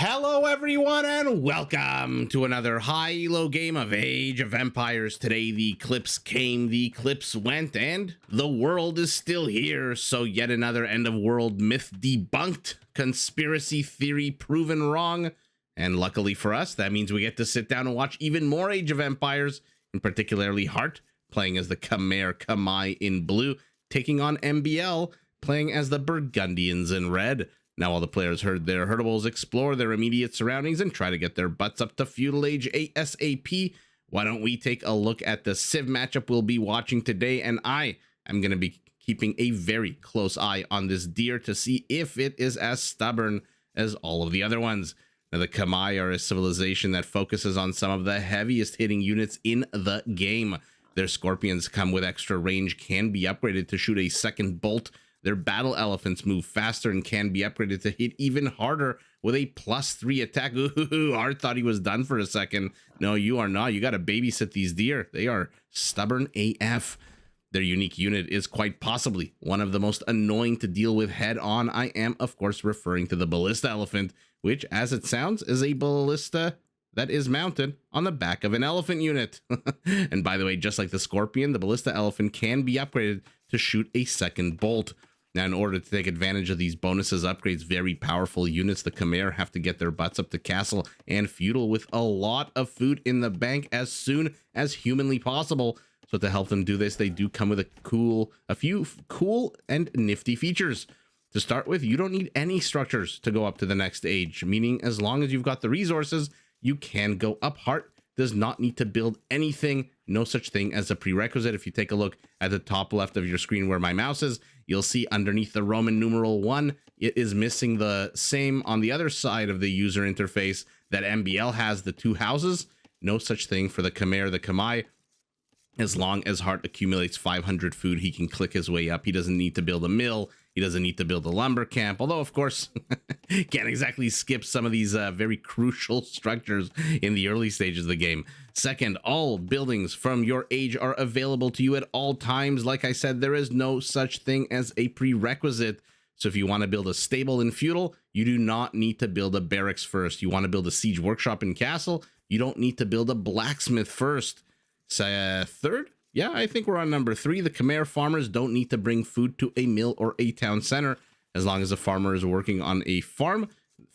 Hello everyone and welcome to another high-elo game of Age of Empires. Today the clips came, the clips went, and the world is still here. So yet another end of world myth debunked, conspiracy theory proven wrong. And luckily for us, that means we get to sit down and watch even more Age of Empires, and particularly Hearttt, playing as the Khmer in blue, taking on MbL, playing as the Burgundians in red. Now all the players heard their Hearttables explore their immediate surroundings and try to get their butts up to Feudal Age ASAP. Why don't we take a look at the Civ matchup we'll be watching today, and I am going to be keeping a very close eye on this deer to see if it is as stubborn as all of the other ones. Now the Khmer are a civilization that focuses on some of the heaviest hitting units in the game. Their scorpions come with extra range, can be upgraded to shoot a second bolt. Their battle elephants move faster and can be upgraded to hit even harder with a +3 attack. Ooh, Hearttt thought he was done for a second. No, you are not. You got to babysit these deer. They are stubborn AF. Their unique unit is quite possibly one of the most annoying to deal with head on. I am, of course, referring to the ballista elephant, which, as it sounds, is a ballista that is mounted on the back of an elephant unit. And by the way, just like the scorpion, the ballista elephant can be upgraded to shoot a second bolt. Now, in order to take advantage of these bonuses, upgrades, very powerful units, the Khmer have to get their butts up to castle and feudal with a lot of food in the bank as soon as humanly possible. So to help them do this, they do come with a few cool and nifty features. To start with, you don't need any structures to go up to the next age, meaning as long as you've got the resources, you can go up. Hearttt does not need to build anything. No such thing as a prerequisite. If you take a look at the top left of your screen where my mouse is, you'll see underneath the Roman numeral 1, it is missing the same on the other side of the user interface that MbL has, the two houses. No such thing for the Khmer. The Khmer, as long as Hearttt accumulates 500 food, he can click his way up. He doesn't need to build a mill. He doesn't need to build a lumber camp, although, of course, can't exactly skip some of these very crucial structures in the early stages of the game. Second, all buildings from your age are available to you at all times. Like I said, there is no such thing as a prerequisite. So if you want to build a stable in feudal, you do not need to build a barracks first. You want to build a siege workshop in castle, you don't need to build a blacksmith first. Third, yeah, I think we're on number 3. The Khmer farmers don't need to bring food to a mill or a town center. As long as the farmer is working on a farm,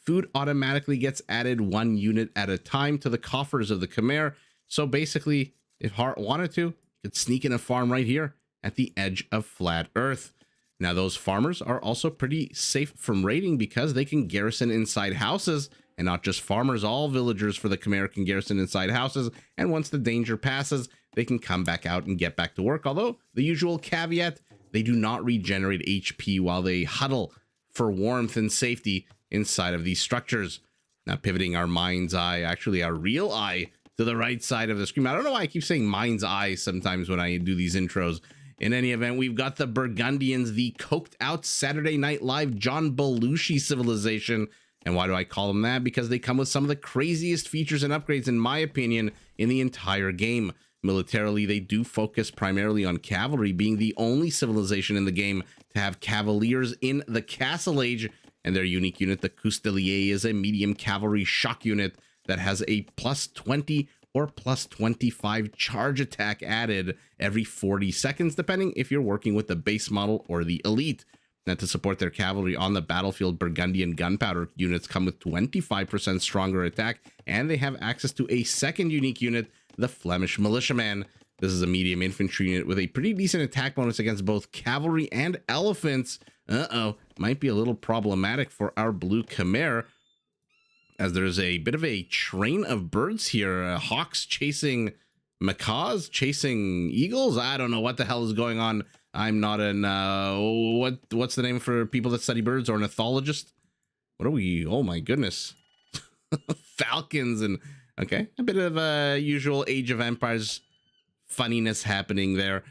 food automatically gets added 1 unit at a time to the coffers of the Khmer. So basically, if Hearttt wanted to, he could sneak in a farm right here at the edge of flat Earth. Now, those farmers are also pretty safe from raiding because they can garrison inside houses, and not just farmers. All villagers for the Khmer can garrison inside houses, and once the danger passes, they can come back out and get back to work. Although, the usual caveat, they do not regenerate HP while they huddle for warmth and safety inside of these structures. Now, pivoting our mind's eye, actually our real eye, to the right side of the screen. I don't know why I keep saying mind's eye sometimes when I do these intros. In any event, we've got the Burgundians, the coked out Saturday Night Live John Belushi civilization. And why do I call them that? Because they come with some of the craziest features and upgrades, in my opinion, in the entire game. Militarily, they do focus primarily on cavalry, being the only civilization in the game to have cavaliers in the Castle Age. And their unique unit, the Custelier, is a medium cavalry shock unit that has a +20 or +25 charge attack added every 40 seconds, depending if you're working with the base model or the elite. Now, to support their cavalry on the battlefield, Burgundian gunpowder units come with 25% stronger attack, and they have access to a second unique unit, the Flemish Militiaman. This is a medium infantry unit with a pretty decent attack bonus against both cavalry and elephants. Might be a little problematic for our blue Khmer, as there's a bit of a train of birds here. Hawks chasing macaws, chasing eagles. I don't know what the hell is going on. I'm not an, what's the name for people that study birds? Ornithologist? What are we? Oh my goodness. Falcons and, okay. A bit of usual Age of Empires funniness happening there.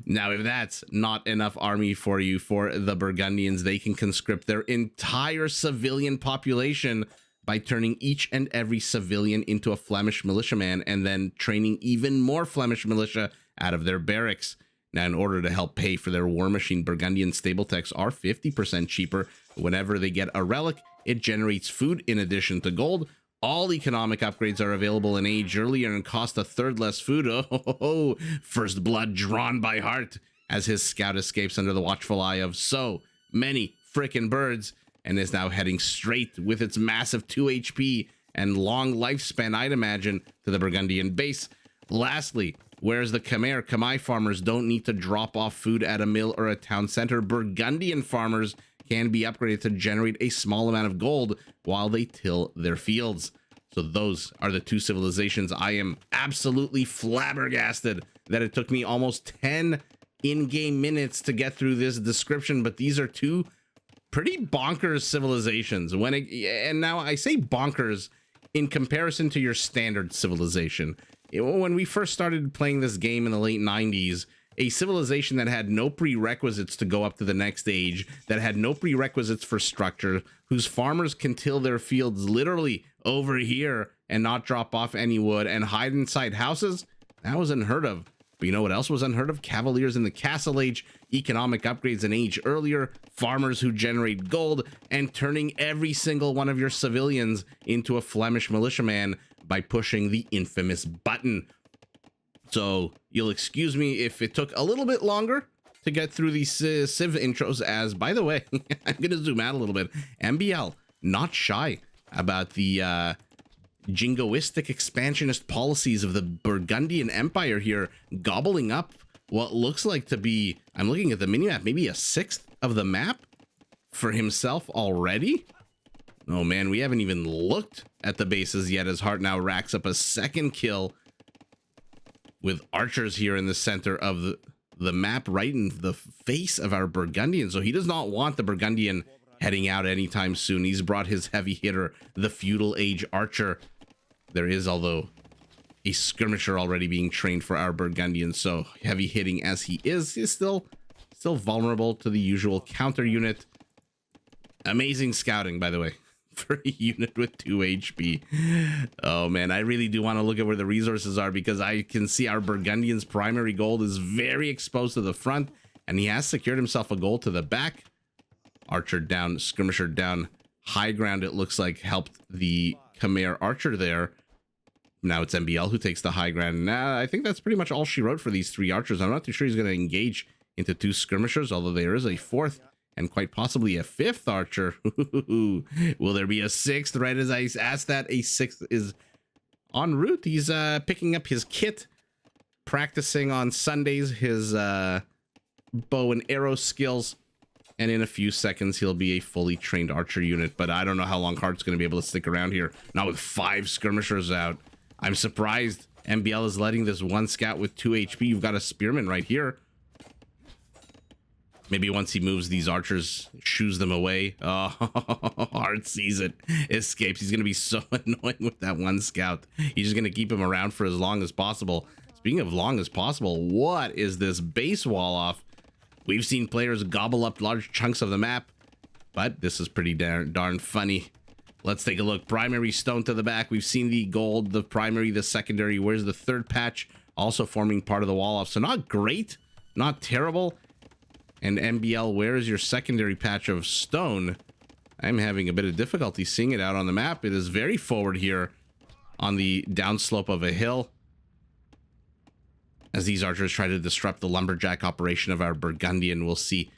Now, if that's not enough army for you, for the Burgundians, they can conscript their entire civilian population by turning each and every civilian into a Flemish militiaman and then training even more Flemish militia out of their barracks. Now, in order to help pay for their war machine, Burgundian stable techs are 50% cheaper. Whenever they get a relic, It generates food in addition to gold. All economic upgrades are available in age earlier and cost a third less food. Oh, first blood drawn by Hearttt as his scout escapes under the watchful eye of so many frickin' birds and is now heading straight with its massive 2 HP and long lifespan, I'd imagine, to the Burgundian base. Lastly, whereas the Khmer farmers don't need to drop off food at a mill or a town center, Burgundian farmers can be upgraded to generate a small amount of gold while they till their fields. So those are the two civilizations. I am absolutely flabbergasted that it took me almost 10 in-game minutes to get through this description, but these are two pretty bonkers civilizations. And now I say bonkers in comparison to your standard civilization. When we first started playing this game in the late 90s, a civilization that had no prerequisites to go up to the next age, that had no prerequisites for structure, whose farmers can till their fields literally over here and not drop off any wood and hide inside houses, that was unheard of. But you know what else was unheard of? Cavaliers in the Castle Age, economic upgrades in age earlier, farmers who generate gold, and turning every single one of your civilians into a Flemish militiaman by pushing the infamous button. So you'll excuse me if it took a little bit longer to get through these civ intros, as, by the way, I'm going to zoom out a little bit. MbL, not shy about the jingoistic expansionist policies of the Burgundian Empire here, gobbling up what looks like to be, I'm looking at the minimap, maybe a sixth of the map for himself already. Oh man, we haven't even looked at the bases yet as Hearttt now racks up a second kill with archers here in the center of the map, right in the face of our Burgundian. So he does not want the Burgundian heading out anytime soon. He's brought his heavy hitter, the Feudal Age archer. There is, although, a skirmisher already being trained for our Burgundian, so heavy hitting as he is, he's still vulnerable to the usual counter unit. Amazing scouting, by the way, for a unit with 2 HP. Oh man, I really do want to look at where the resources are, because I can see our Burgundian's primary gold is very exposed to the front, and he has secured himself a gold to the back. Archer down, skirmisher down. High ground, it looks like, helped the Khmer archer there. Now it's MbL who takes the high ground. Nah, I think that's pretty much all she wrote for these 3 archers. I'm not too sure he's going to engage into 2 skirmishers, although there is a 4th and quite possibly a 5th archer. Will there be a 6th? Right as I asked that, a 6th is en route. He's picking up his kit, practicing on Sundays his bow and arrow skills, and in a few seconds he'll be a fully trained archer unit. But I don't know how long Heartt's going to be able to stick around here, not with 5 skirmishers out. I'm surprised MbL is letting this one scout with 2 HP. You've got a spearman right here. Maybe once he moves, these archers shoos them away. Oh, Hearttt sees it, escapes. He's going to be so annoying with that one scout. He's just going to keep him around for as long as possible. Speaking of long as possible, what is this base wall off? We've seen players gobble up large chunks of the map, but this is pretty darn funny. Let's take a look. Primary stone to the back. We've seen the gold, the primary, the secondary. Where's the 3rd patch? Also forming part of the wall off. So not great, not terrible. And MbL, where is your secondary patch of stone? I'm having a bit of difficulty seeing it out on the map. It is very forward here on the downslope of a hill, as these archers try to disrupt the lumberjack operation of our Burgundian. We'll see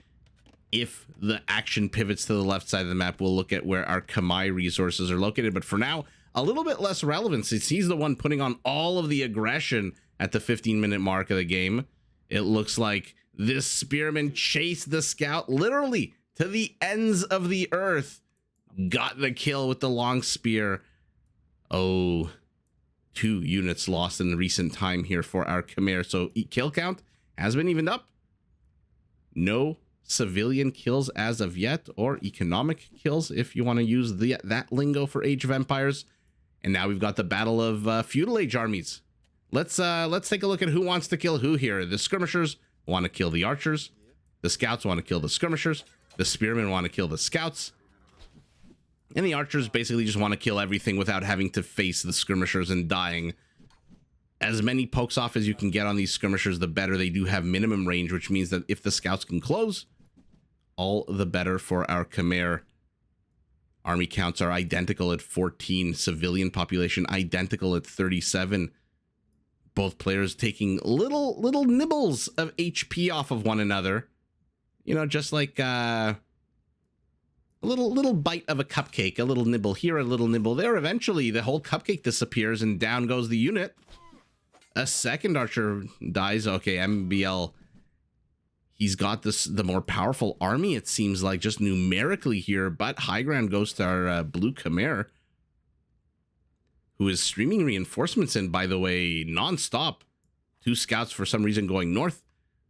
if the action pivots to the left side of the map. We'll look at where our Khmer resources are located. But for now, a little bit less relevant, since he's the one putting on all of the aggression at the 15-minute mark of the game. It looks like this spearman chased the scout literally to the ends of the earth. Got the kill with the long spear. Oh, 2 units lost in recent time here for our Khmer. So kill count has been evened up. No civilian kills as of yet, or economic kills if you want to use that lingo for Age of Empires. And now we've got the battle of Feudal Age armies. Let's take a look at who wants to kill who here. The skirmishers want to kill the archers. The scouts want to kill the skirmishers. The spearmen want to kill the scouts. And the archers basically just want to kill everything without having to face the skirmishers and dying. As many pokes off as you can get on these skirmishers, the better. They do have minimum range, which means that if the scouts can close, all the better for our Khmer. Army counts are identical at 14. Civilian population identical at 37. Both players taking little nibbles of HP off of one another. You know, just like a little bite of a cupcake, a little nibble here, a little nibble there. Eventually, the whole cupcake disappears and down goes the unit. A second archer dies. Okay, MbL. He's got the more powerful army, it seems like, just numerically here. But high ground goes to our blue Khmer, who is streaming reinforcements in, by the way, nonstop. 2 scouts for some reason going north.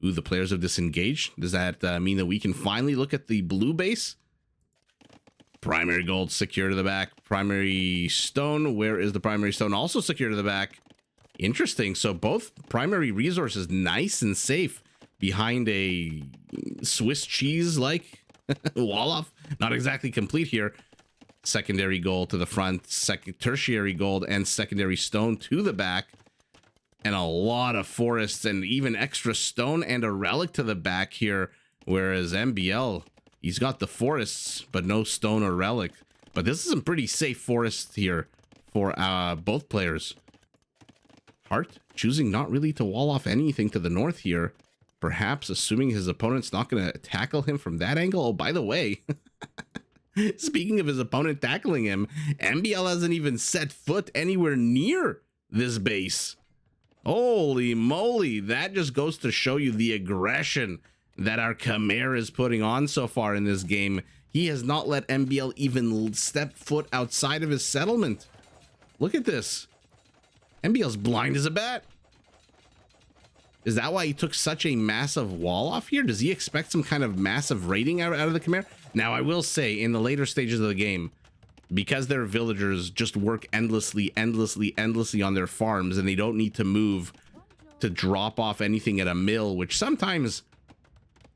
Ooh, the players have disengaged. Does that mean that we can finally look at the blue base? Primary gold secure to the back. Primary stone. Where is the primary stone? Also secure to the back. Interesting. So both primary resources nice and safe behind a Swiss cheese like wall off. Not exactly complete here. Secondary gold to the front. Tertiary gold and secondary stone to the back. And a lot of forests and even extra stone and a relic to the back here. Whereas MbL, he's got the forests, but no stone or relic. But this is some pretty safe forests here for both players. Hearttt choosing not really to wall off anything to the north here. Perhaps assuming his opponent's not going to tackle him from that angle. Oh, by the way, speaking of his opponent tackling him, MbL hasn't even set foot anywhere near this base. Holy moly, that just goes to show you the aggression that our Khmer is putting on so far in this game. He has not let MbL even step foot outside of his settlement. Look at this. MbL's blind as a bat. Is that why he took such a massive wall off here? Does he expect some kind of massive raiding out of the Khmer? Now, I will say, in the later stages of the game, because their villagers just work endlessly on their farms, and they don't need to move to drop off anything at a mill, which sometimes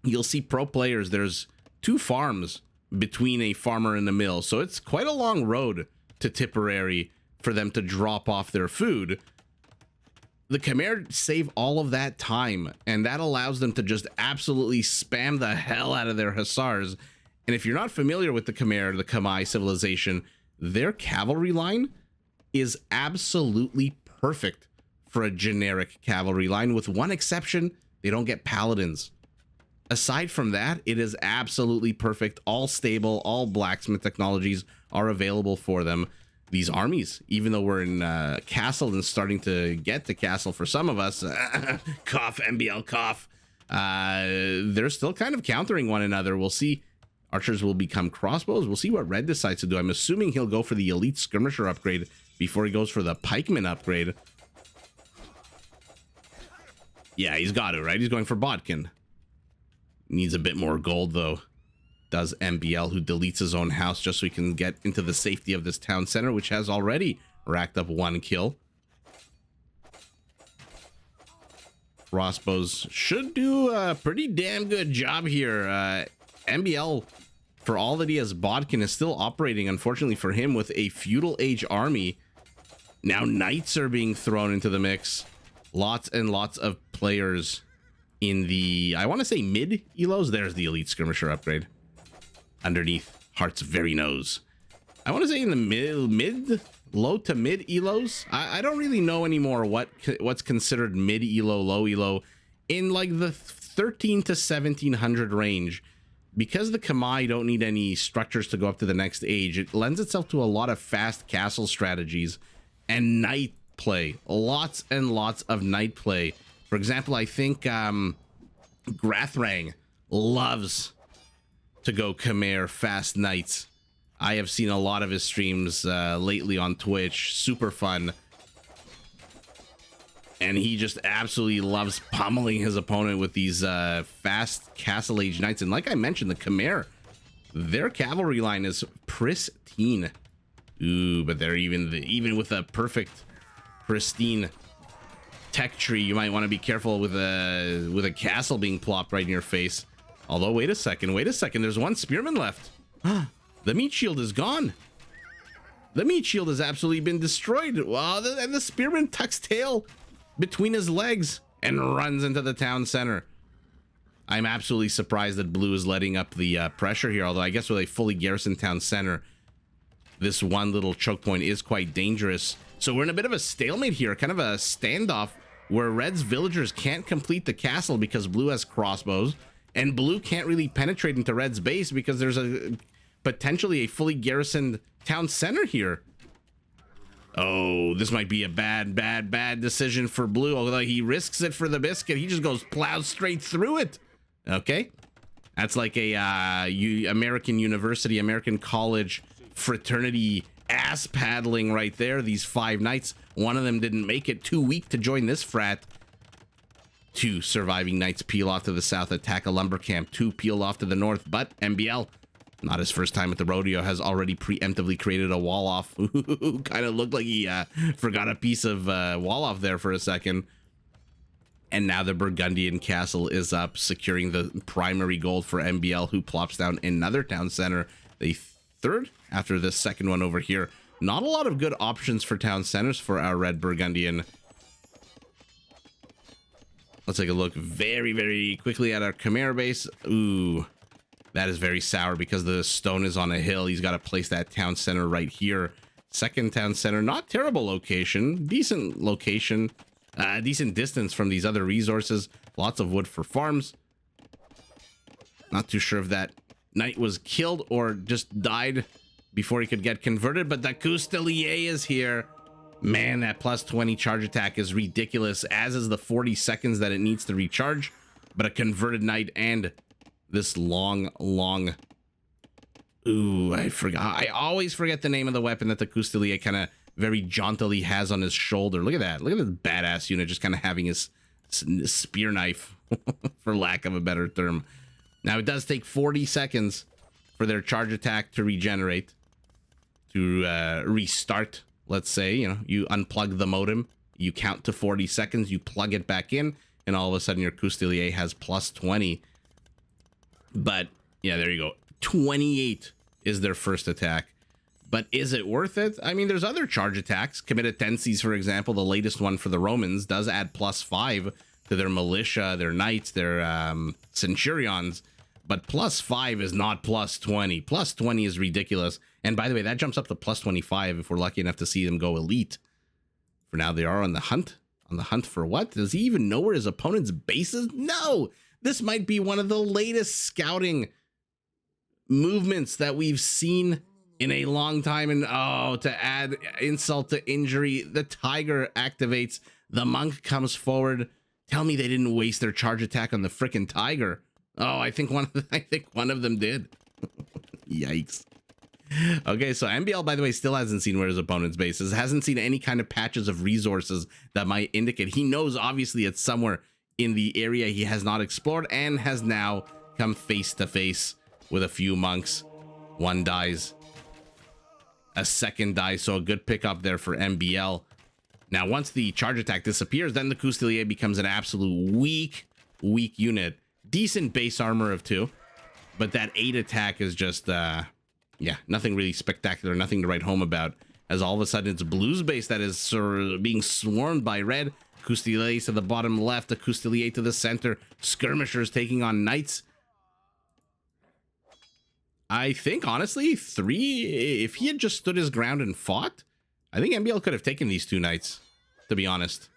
you'll see pro players, there's 2 farms between a farmer and a mill. So it's quite a long road to Tipperary for them to drop off their food. The Khmer save all of that time, and that allows them to just absolutely spam the hell out of their hussars. And if you're not familiar with the Khmer, the Khmer civilization, their cavalry line is absolutely perfect for a generic cavalry line. With one exception, they don't get paladins. Aside from that, it is absolutely perfect. All stable, all blacksmith technologies are available for them. These armies, even though we're in castle and starting to get to castle for some of us, cough, MbL cough, they're still kind of countering one another. We'll see. Archers will become crossbows. We'll see what Red decides to do. I'm assuming he'll go for the elite skirmisher upgrade before he goes for the pikeman upgrade. Yeah, he's got to, right? He's going for Bodkin. Needs a bit more gold, though. Does MbL, who deletes his own house just so he can get into the safety of this town center, which has already racked up 1 kill. Crossbows should do a pretty damn good job here. MbL, for all that he has Bodkin, is still operating, unfortunately for him, with a Feudal Age army. Now knights are being thrown into the mix. Lots and lots of players in the, I want to say mid Elos. There's the elite skirmisher upgrade. Underneath Heartt's very nose. I want to say in the low to mid Elos. I don't really know anymore what's considered mid Elo, low Elo. In like the 13 to 1700 range. Because the Khmer don't need any structures to go up to the next age, it lends itself to a lot of fast castle strategies and knight play. Lots and lots of knight play. For example, I think Grathrang loves to go Khmer fast knights. I have seen a lot of his streams lately on Twitch. Super fun. And he just absolutely loves pummeling his opponent with these fast castle age knights. And like I mentioned, the Khmer, their cavalry line is pristine. Ooh, but they're even with a perfect, pristine tech tree, you might want to be careful with a castle being plopped right in your face. Although, wait a second. There's 1 spearman left. The meat shield is gone. The meat shield has absolutely been destroyed. Wow, and the spearman tucks tail between his legs and runs into the town center. I'm absolutely surprised that blue is letting up the pressure here, although I guess with a fully garrisoned town center, this one little choke point is quite dangerous. So we're in a bit of a stalemate here, kind of a standoff where Red's villagers can't complete the castle because Blue has crossbows, and Blue can't really penetrate into Red's base because there's a potentially a fully garrisoned town center here. Oh, this might be a bad decision for Blue, although he risks it for the biscuit. He just goes plows straight through it. Okay. That's like a American university, American college fraternity ass paddling right there. These 5 knights, one of them didn't make it, too weak to join this frat. 2 surviving knights peel off to the south, attack a lumber camp. 2 peel off to the north, but MbL, not his first time at the rodeo, has already preemptively created a wall off. Kind of looked like he forgot a piece of wall off there for a second. And now the Burgundian castle is up, securing the primary gold for MbL, who plops down another town center. The third after this second one over here. Not a lot of good options for town centers for our red Burgundian. Let's take a look very quickly at our Khmer base. Ooh, that is very sour because the stone is on a hill. He's got to place that town center right here. Second town center, not terrible location, decent location, decent distance from these other resources. Lots of wood for farms. Not too sure if that knight was killed or just died before he could get converted, but the Coustelier is here. Man, that plus 20 charge attack is ridiculous, as is the 40 seconds that it needs to recharge. But a converted knight and this long... Ooh, I forgot. I always forget the name of the weapon that the Coustelier kind of very jauntily has on his shoulder. Look at that. Look at this badass unit just kind of having his spear knife, for lack of a better term. Now, it does take 40 seconds for their charge attack to regenerate, to restart. Let's say, you know, you unplug the modem, you count to 40 seconds, you plug it back in, and all of a sudden your Coustelier has plus 20. But, yeah, there you go. 28 is their first attack. But is it worth it? I mean, there's other charge attacks. Comitatenses, for example, the latest one for the Romans, does add plus 5 to their militia, their knights, their centurions. But plus 5 is not plus 20. Plus 20 is ridiculous. And by the way, that jumps up to plus 25 if we're lucky enough to see them go elite. For now, they are on the hunt. On the hunt for what? Does he even know where his opponent's base is? No! This might be one of the latest scouting movements that we've seen in a long time. And oh, to add insult to injury, the tiger activates. The monk comes forward. Tell me they didn't waste their charge attack on the frickin' tiger. Oh, I think one of them did. Yikes. Okay, so MbL, by the way, still hasn't seen where his opponent's base is. Hasn't seen any kind of patches of resources that might indicate. He knows, obviously, it's somewhere in the area he has not explored and has now come face to face with a few monks. One dies. A second dies, so a good pickup there for MbL. Now, once the charge attack disappears, then the Coustelier becomes an absolute weak unit. Decent base armor of 2, but that 8 attack is just, yeah, nothing really spectacular, nothing to write home about. As all of a sudden, it's Blue's base that is sort of being swarmed by Red. Coustelier to the bottom left, the Coustelier to the center. Skirmishers taking on Knights. I think, honestly, 3, if he had just stood his ground and fought, I think MbL could have taken these 2 Knights, to be honest.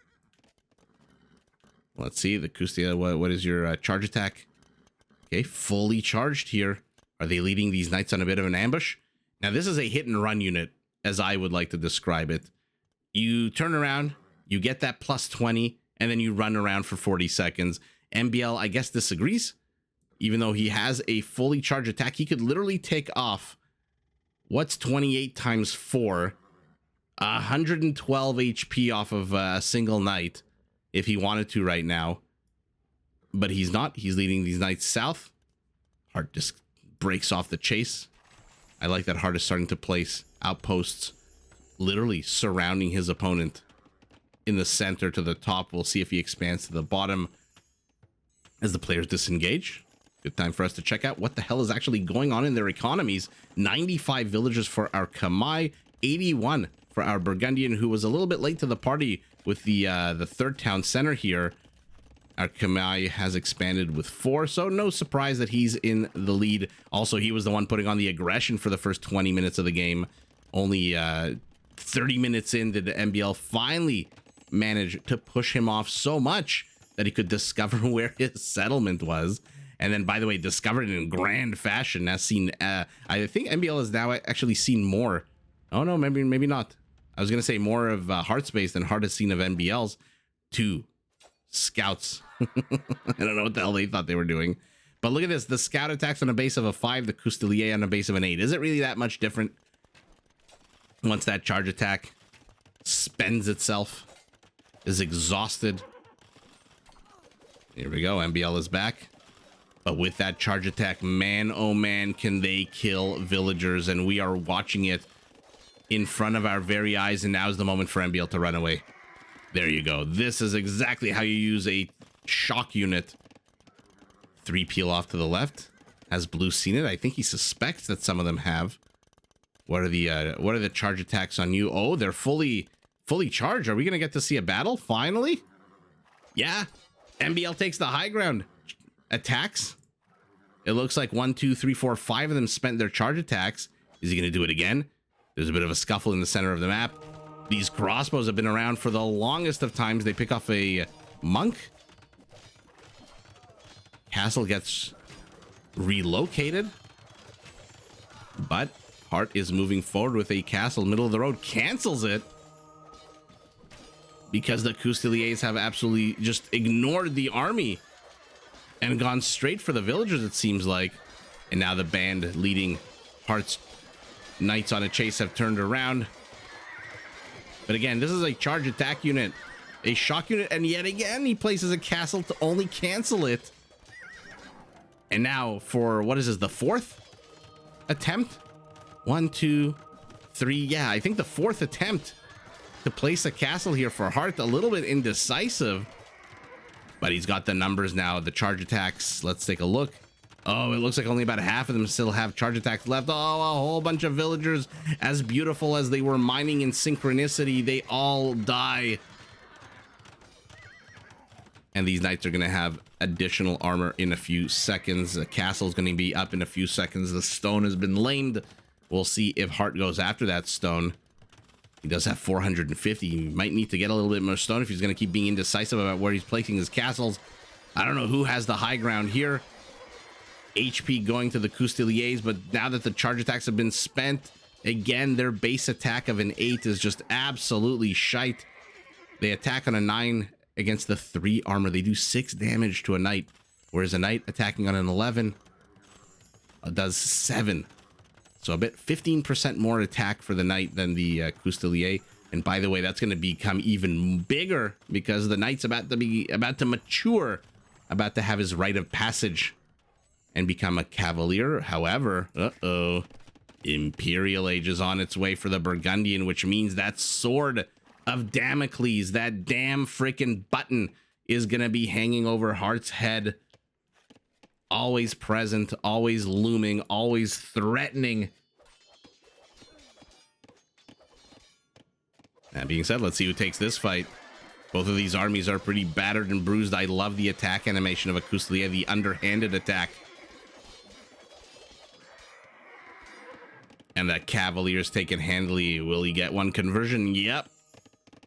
Let's see, the Coustelier, what is your charge attack? Okay, fully charged here. Are they leading these Knights on a bit of an ambush? Now, this is a hit and run unit, as I would like to describe it. You turn around, you get that plus 20, and then you run around for 40 seconds. MbL, I guess, disagrees. Even though he has a fully charged attack, he could literally take off, what's 28 times 4? 112 HP off of a single knight, if he wanted to right now. But he's not. He's leading these knights south. Hearttt just breaks off the chase. I like that Hearttt is starting to place outposts, literally surrounding his opponent in the center to the top. We'll see if he expands to the bottom as the players disengage. Good time for us to check out what the hell is actually going on in their economies. 95 villagers for our Khmer, 81 for our Burgundian, who was a little bit late to the party with the third town center here. Our Khmer has expanded with 4, so no surprise that he's in the lead. Also, he was the one putting on the aggression for the first 20 minutes of the game. Only 30 minutes in did the MbL finally manage to push him off so much that he could discover where his settlement was. And then, by the way, discovered it in grand fashion. Has seen, I think MbL has now actually seen more. Oh no, maybe not. I was gonna say more of Hearttt space than Hearttt has seen of MbL's. 2 scouts. I don't know what the hell they thought they were doing. But look at this. The scout attacks on a base of a 5, the Coustelier on a base of an 8. Is it really that much different once that charge attack spends itself, is exhausted? Here we go. MbL is back. But with that charge attack, man, oh man, can they kill villagers. And we are watching it in front of our very eyes. And now's the moment for MbL to run away. There you go. This is exactly how you use a shock unit. 3 peel off to the left. Has Blue seen it? I think he suspects that some of them have. What are the charge attacks on you? Oh, they're fully charged. Are we gonna get to see a battle finally? Yeah. MbL takes the high ground. Attacks. It looks like 1, 2, 3, 4, 5 of them spent their charge attacks. Is he gonna do it again? There's a bit of a scuffle in the center of the map. These crossbows have been around for the longest of times. They pick off a monk. Castle gets relocated, but Hearttt is moving forward with a castle. Middle of the road, cancels it because the Cousteliers have absolutely just ignored the army and gone straight for the villagers, it seems like. And now the band leading Heartt's knights on a chase have turned around. But again, this is a charge attack unit, a shock unit, and yet again he places a castle to only cancel it. And now for, what is this, the 4th attempt? 1, 2, 3. Yeah, I think the 4th attempt to place a castle here for Hearttt. A little bit indecisive, but he's got the numbers now. The charge attacks, let's take a look. Oh, it looks like only about half of them still have charge attacks left. Oh, a whole bunch of villagers, as beautiful as they were mining in synchronicity, they all die. And these knights are going to have additional armor in a few seconds. The castle's going to be up in a few seconds. The stone has been lamed. We'll see if Hearttt goes after that stone. He does have 450. He might need to get a little bit more stone if he's going to keep being indecisive about where he's placing his castles. I don't know who has the high ground here. HP going to the Cousteliers, but now that the charge attacks have been spent, again, their base attack of an 8 is just absolutely shite. They attack on a 9 against the 3 armor. They do 6 damage to a knight, whereas a knight attacking on an 11 does 7. So a bit 15% more attack for the knight than the Coustelier. And by the way, that's going to become even bigger because the knight's about to mature, about to have his rite of passage and become a cavalier. However, Imperial Age is on its way for the Burgundian, which means that sword of Damocles, that damn freaking button, is going to be hanging over Heartt's head. Always present, always looming, always threatening. That being said, let's see who takes this fight. Both of these armies are pretty battered and bruised. I love the attack animation of a Coustelier, the underhanded attack. And that Cavalier's taken handily. Will he get one conversion? Yep.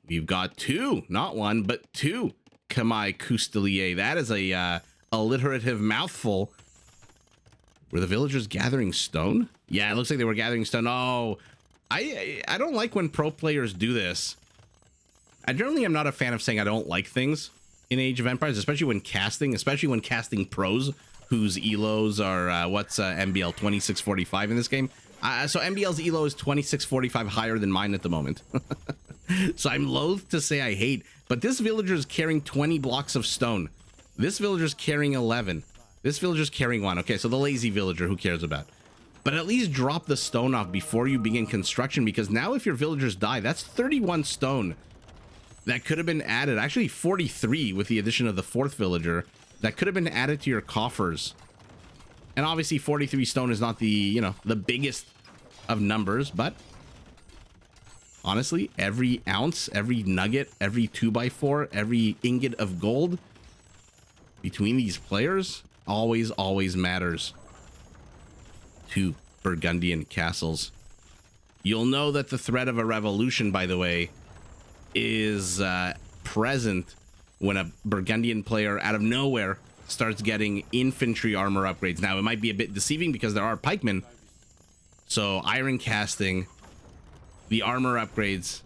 We've got 2, not 1, but 2 Khmer Coustelier. That is a alliterative mouthful. Were the villagers gathering stone? Yeah, it looks like they were gathering stone. Oh, I don't like when pro players do this. I generally am not a fan of saying I don't like things in Age of Empires, especially when casting pros whose Elos are, what's MbL 2645 in this game? So MbL's Elo is 2645 higher than mine at the moment. So I'm loath to say I hate, but this villager is carrying 20 blocks of stone. This villager's carrying 11. This villager's carrying 1. Okay, so the lazy villager, who cares about? But at least drop the stone off before you begin construction, because now if your villagers die, that's 31 stone that could have been added. Actually 43 with the addition of the 4th villager that could have been added to your coffers. And obviously 43 stone is not the, you know, the biggest of numbers, but honestly, every ounce, every nugget, every 2x4, every ingot of gold between these players always matters. 2 Burgundian castles You'll know that the threat of a revolution, by the way, is present when a Burgundian player out of nowhere starts getting infantry armor upgrades. Now, it might be a bit deceiving because there are pikemen. So iron casting, the armor upgrades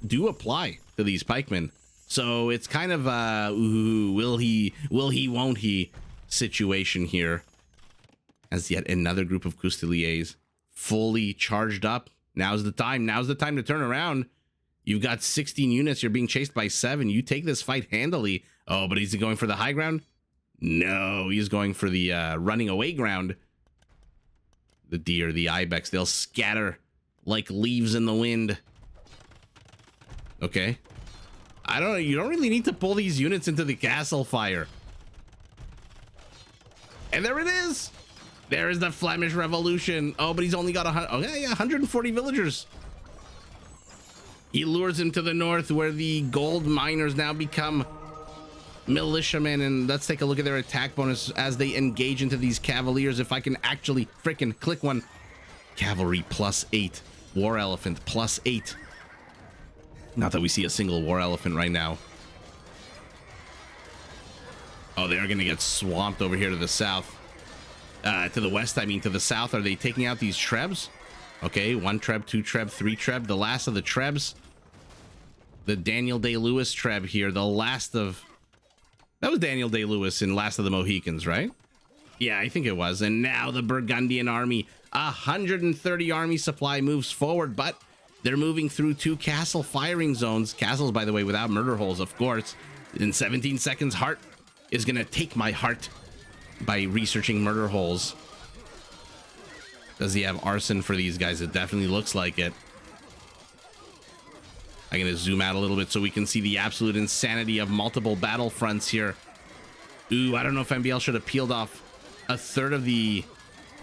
do apply to these pikemen. So it's kind of a ooh, will he, won't he situation here. As yet another group of Custiliers fully charged up. Now's the time to turn around. You've got 16 units. You're being chased by 7. You take this fight handily. Oh, but is he going for the high ground? No, he's going for the running away ground. The deer, the ibex, they'll scatter like leaves in the wind. Okay. I don't know. You don't really need to pull these units into the castle fire. And there it is. There is the Flemish Revolution. Oh, but he's only got 140 villagers. He lures him to the north where the gold miners now become militiamen. And let's take a look at their attack bonus as they engage into these cavaliers. If I can actually frickin' click one. Cavalry +8. War elephant +8. Not that we see a single war elephant right now. Oh, they're going to get swamped over here to the south. To the west, I mean, to the south. Are they taking out these trebs? Okay, 1 treb, 2 treb, 3 treb. The last of the trebs. The Daniel Day-Lewis treb here. The last of... That was Daniel Day-Lewis in Last of the Mohicans, right? Yeah, I think it was. And now the Burgundian army. 130 army supply moves forward, but they're moving through 2 castle firing zones. Castles, by the way, without murder holes, of course. In 17 seconds, Hearttt is going to take my heart by researching murder holes. Does he have arson for these guys? It definitely looks like it. I'm going to zoom out a little bit so we can see the absolute insanity of multiple battlefronts here. Ooh, I don't know if MbL should have peeled off a third of the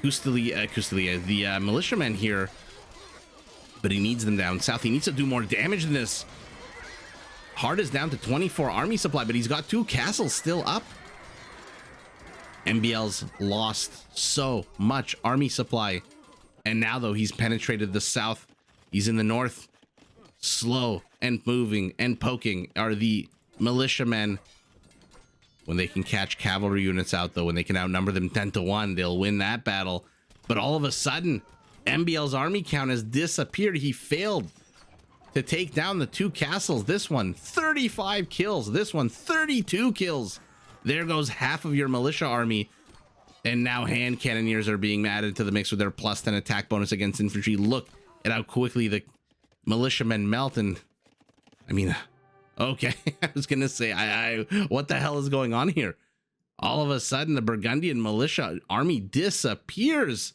militiamen here. But he needs them down south. He needs to do more damage than this. Hearttt is down to 24 army supply, but he's got 2 castles still up. MbL's lost so much army supply. And now, though, he's penetrated the south. He's in the north. Slow and moving and poking are the militiamen. When they can catch cavalry units out, though, when they can outnumber them 10-1, they'll win that battle. But all of a sudden, MbL's army count has disappeared. He failed to take down the 2 castles. This one, 35 kills. This one, 32 kills. There goes half of your militia army. And now hand cannoneers are being added to the mix with their +10 attack bonus against infantry. Look at how quickly the militiamen melt. And I mean, okay, I was gonna say, what the hell is going on here? All of a sudden, the Burgundian militia army disappears.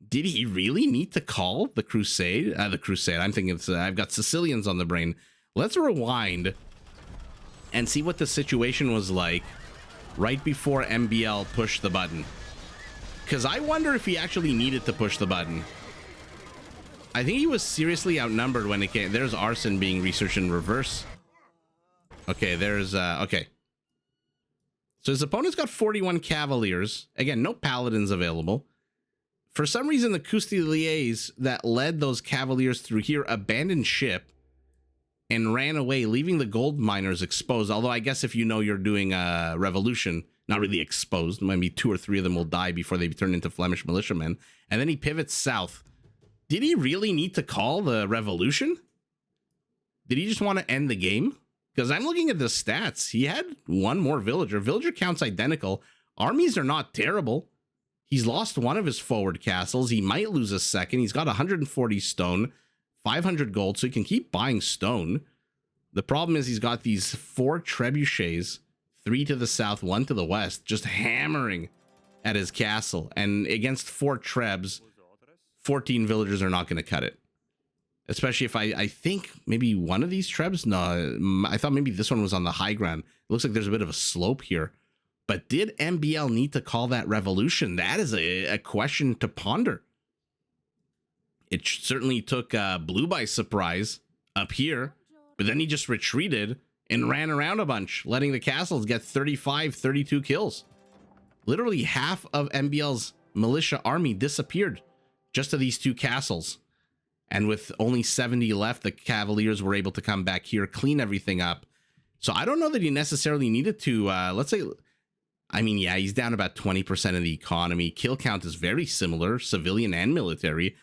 Did he really need to call the crusade? I'm thinking it's, I've got Sicilians on the brain. Let's rewind and see what the situation was like right before MbL pushed the button. Because I wonder if he actually needed to push the button. I think he was seriously outnumbered when it came. There's arson being researched in reverse. Okay, there's, okay. So his opponent's got 41 cavaliers. Again, no paladins available. For some reason, the Custiliers that led those cavaliers through here abandoned ship and ran away, leaving the gold miners exposed. Although I guess if you know you're doing a revolution, not really exposed, maybe 2 or 3 of them will die before they turn into Flemish militiamen. And then he pivots south. Did he really need to call the revolution? Did he just want to end the game? Because I'm looking at the stats. He had 1 more villager. Villager count's identical. Armies are not terrible. He's lost 1 of his forward castles. He might lose a second. He's got 140 stone, 500 gold, so he can keep buying stone. The problem is he's got these 4 trebuchets, 3 to the south, 1 to the west, just hammering at his castle. And against 4 trebs, 14 villagers are not going to cut it. Especially if I think maybe one of these trebs, no, I thought maybe this one was on the high ground. It looks like there's a bit of a slope here. But did MbL need to call that revolution? That is a question to ponder. It certainly took Blue by surprise up here, but then he just retreated and ran around a bunch, letting the castles get 35, 32 kills. Literally half of MbL's militia army disappeared just to these 2 castles. And with only 70 left, the Cavaliers were able to come back here, clean everything up. So I don't know that he necessarily needed to, let's say, I mean, yeah, he's down about 20% of the economy. Kill count is very similar, civilian and military.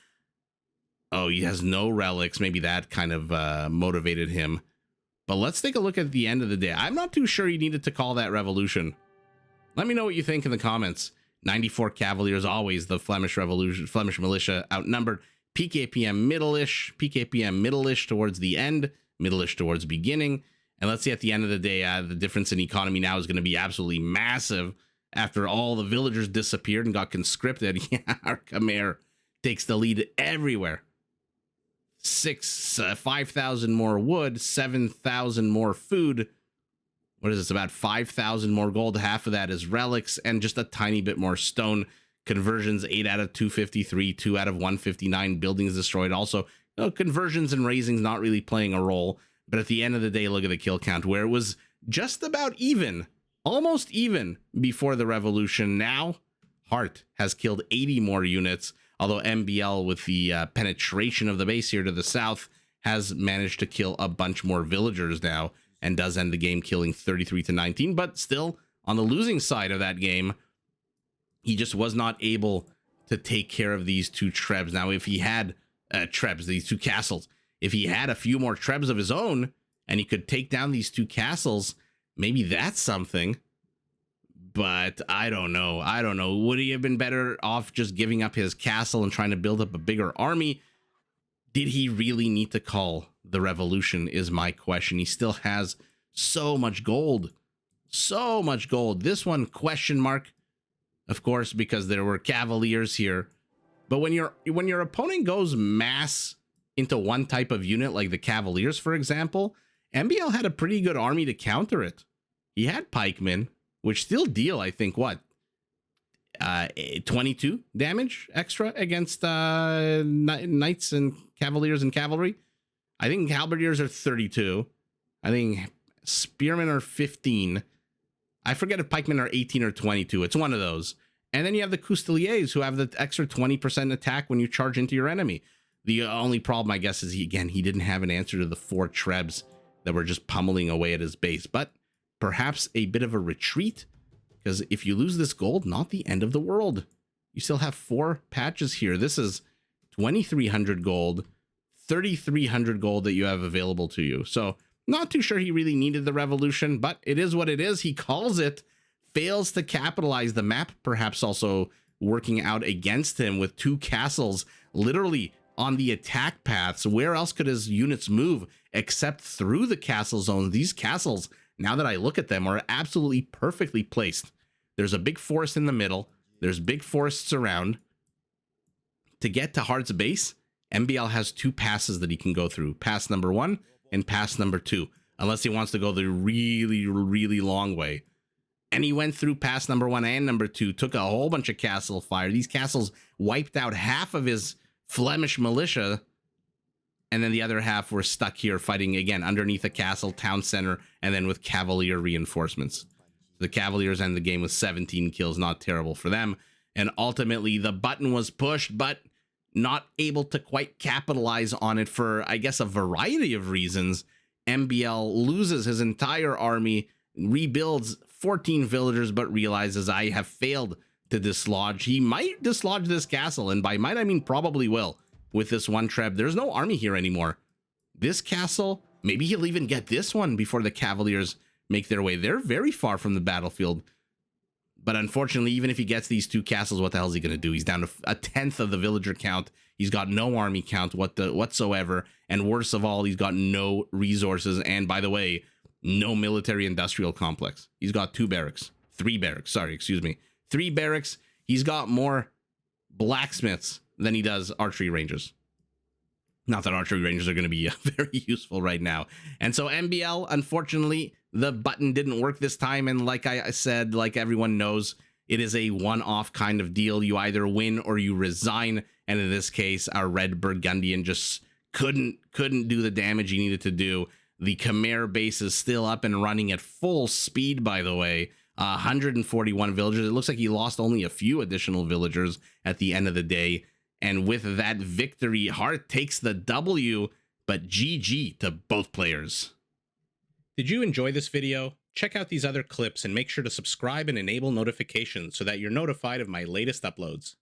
Oh, he has no relics. Maybe that kind of motivated him. But let's take a look at the end of the day. I'm not too sure he needed to call that revolution. Let me know what you think in the comments. 94 Cavaliers, always the Flemish Revolution, Flemish militia outnumbered. PKPM middle-ish towards the end, middle-ish towards beginning. And let's see at the end of the day, the difference in economy now is going to be absolutely massive after all the villagers disappeared and got conscripted. Yeah, our Khmer takes the lead everywhere. 5,000 more wood, 7,000 more food. What is this? About 5,000 more gold. Half of that is relics and just a tiny bit more stone. Conversions 8 out of 253, 2 out of 159. Buildings destroyed. Also, conversions and raisings not really playing a role. But at the end of the day, look at the kill count where it was just about even, almost even before the revolution. Now, Hearttt has killed 80 more units, although MbL with the penetration of the base here to the south has managed to kill a bunch more villagers now and does end the game killing 33 to 19. But still, on the losing side of that game, he just was not able to take care of these two trebs. Now, if he had these two castles, if he had a few more trebs of his own and he could take down these two castles, maybe that's something. But I don't know. I don't know. Would he have been better off just giving up his castle and trying to build up a bigger army? Did he really need to call the revolution is my question. He still has so much gold. So much gold. This one, question mark, of course, because there were Cavaliers here. But when your opponent goes mass into one type of unit, like the Cavaliers, for example, MbL had a pretty good army to counter it. He had pikemen, which still deal, I think, what? 22 damage extra against knights and Cavaliers and cavalry. I think Halberdiers are 32. I think spearmen are 15. I forget if pikemen are 18 or 22. It's one of those. And then you have the Cousteliers, who have the extra 20% attack when you charge into your enemy. The only problem, I guess, is he didn't have an answer to the 4 trebs that were just pummeling away at his base. But perhaps a bit of a retreat, because if you lose this gold, not the end of the world. You still have 4 patches here. This is 2,300 gold, 3,300 gold that you have available to you. So not too sure he really needed the revolution, but it is what it is. He calls it, fails to capitalize. The map perhaps also working out against him with 2 castles literally on the attack paths. Where else could his units move except through the castle zone? These castles, now that I look at them, are absolutely perfectly placed. There's a big forest in the middle. There's big forests around. To get to Heartt's base, MbL has 2 passes that he can go through. Pass number 1 and pass number 2. Unless he wants to go the really, really long way. And he went through pass number 1 and number 2. Took a whole bunch of castle fire. These castles wiped out half of his Flemish militia, and then the other half were stuck here fighting again underneath a castle, town center, and then with Cavalier reinforcements. The Cavaliers end the game with 17 kills, not terrible for them. And ultimately, the button was pushed, but not able to quite capitalize on it for, I guess, a variety of reasons. MbL loses his entire army, rebuilds 14 villagers, but realizes I have failed to dislodge. He might dislodge this castle, and by might I mean probably will. With this 1 treb, there's no army here anymore. This castle, maybe he'll even get this one before the Cavaliers make their way. They're very far from the battlefield. But unfortunately, even if he gets these 2 castles, what the hell is he going to do? He's down to a 10th of the villager count. He's got no army count whatsoever. And worst of all, he's got no resources. And by the way, no military industrial complex. He's got 3 barracks. Sorry, excuse me. 3 barracks. He's got more blacksmiths than he does archery rangers. Not that archery rangers are going to be very useful right now. And so MbL, unfortunately, the button didn't work this time. And like I said, like everyone knows, it is a one-off kind of deal. You either win or you resign. And in this case, our red Burgundian just couldn't do the damage he needed to do. The Khmer base is still up and running at full speed, by the way. 141 villagers. It looks like he lost only a few additional villagers at the end of the day. And with that victory, Hearttt takes the W, but GG to both players. Did you enjoy this video? Check out these other clips and make sure to subscribe and enable notifications so that you're notified of my latest uploads.